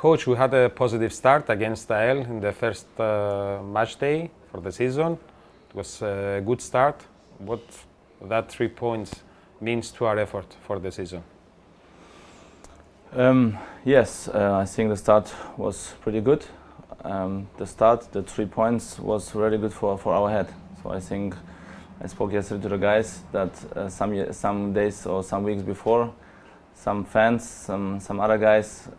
Coach, we had a positive start against AEL in the first match day for the season. It was a good start. What that 3 points means to our effort for the season? Yes, I think the start was pretty good. The 3 points was really good for our head. So I think I spoke yesterday to the guys that some days or some weeks before, some fans, some other guys,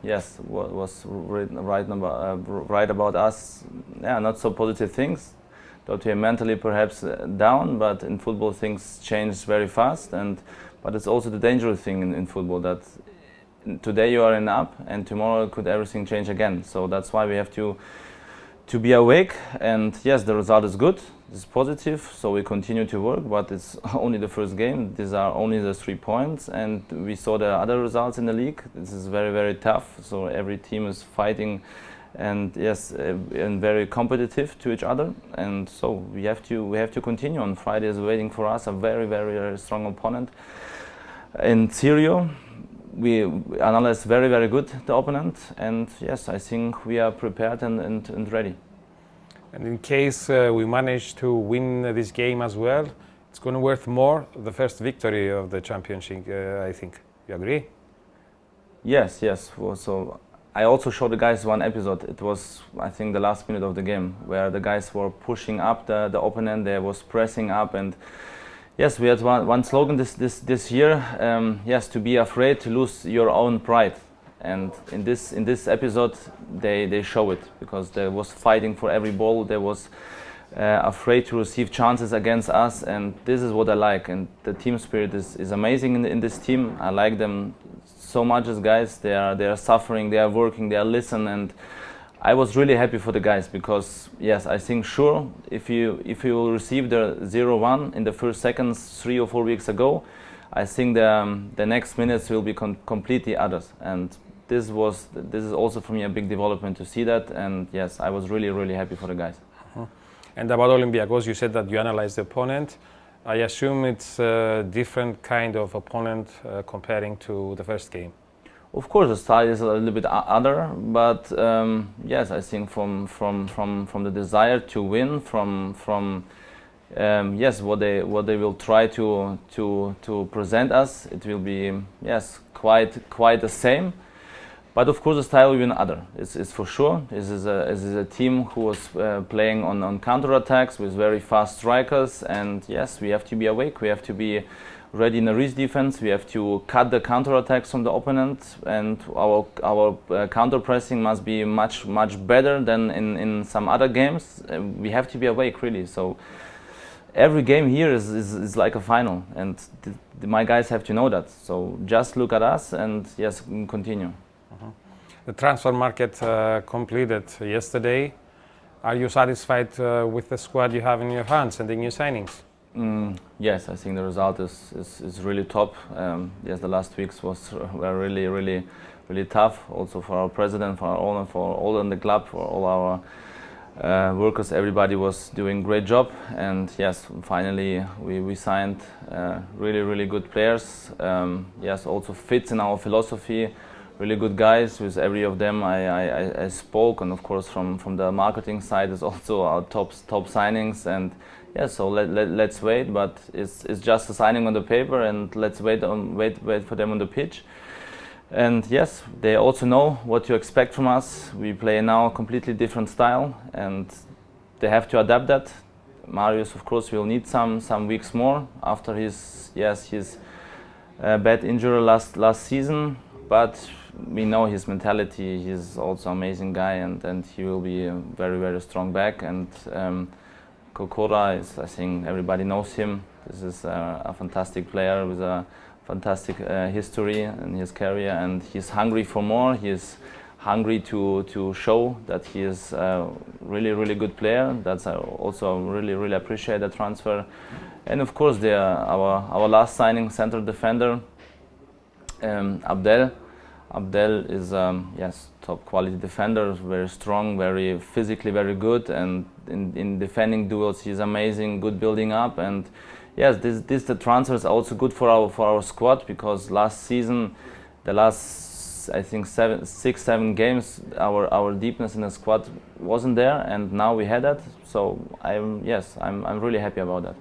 yes, was right about us. Yeah, not so positive things. That we are mentally perhaps down, but in football things change very fast. But it's also the dangerous thing in football that today you are in up and tomorrow could everything change again. So that's why we have to be awake. And yes, the result is good. It's positive. So we continue to work, but it's only the first game. These are only the 3 points, and we saw the other results in the league. This is very, very tough. So every team is fighting, and yes, and very competitive to each other. And so we have to continue. On Friday is waiting for us a very, very, very strong opponent in Syria. We analyzed very, very good the opponent, and yes, I think we are prepared and ready. And in case we manage to win this game as well, it's going to be worth more the first victory of the championship, I think. You agree? Yes. Well, so I also showed the guys one episode. It was, I think, the last minute of the game where the guys were pushing up the opponent. They was pressing up, and yes, we had one slogan this year. Yes, to be afraid to lose your own pride. And in this episode, they show it, because they was fighting for every ball. They was afraid to receive chances against us, and this is what I like. And the team spirit is amazing in this team. I like them so much as guys. They are suffering, they are working, they are listening, and I was really happy for the guys, because yes, I think sure if you will receive the 0-1 in the first seconds 3 or 4 weeks ago, I think the next minutes will be completely others. And this is also for me a big development to see that. And yes, I was really, really happy for the guys. And about Olympiakos, you said that you analyzed the opponent. I assume it's a different kind of opponent comparing to the first game. Of course, the style is a little bit other, but yes, I think from the desire to win, from yes, what they will try to present us, it will be yes quite the same. But of course, the style will be another. It's for sure. This is a team who was playing on counter-attacks with very fast strikers, and yes, we have to be awake. We have to be ready in the reach defense. We have to cut the counter-attacks from the opponent, and our counter-pressing must be much better than in some other games. We have to be awake, really. So every game here is like a final, and my guys have to know that. So just look at us and yes, continue. The transfer market completed yesterday. Are you satisfied with the squad you have in your hands and the new signings? Yes, I think the result is really top. Yes, the last weeks were really tough. Also for our president, for our owner, for all in the club, for all our workers. Everybody was doing a great job. And yes, finally we signed really good players. Yes, also fits in our philosophy. Really good guys. With every of them I spoke, and of course from the marketing side is also our top signings. And yeah, so let's wait, but it's just a signing on the paper, and let's wait for them on the pitch. And yes, they also know what to expect from us. We play now a completely different style, and they have to adapt that. Marius, of course, will need some weeks more after his bad injury last season, but we know his mentality. He's also an amazing guy, and he will be a very strong back. And Kokora is, I think everybody knows him. This is a fantastic player with a fantastic history in his career, and he's hungry for more. He is hungry to show that he is a really good player. That's also really appreciate the transfer. And of course, our last signing, center defender, Abdel. Abdel is yes, top quality defender, very strong, very physically very good, and in defending duels he's amazing, good building up. And yes, the transfer is also good for our squad, because last season, the last I think 6-7 games, our deepness in the squad wasn't there, and now we had that. So I'm really happy about that.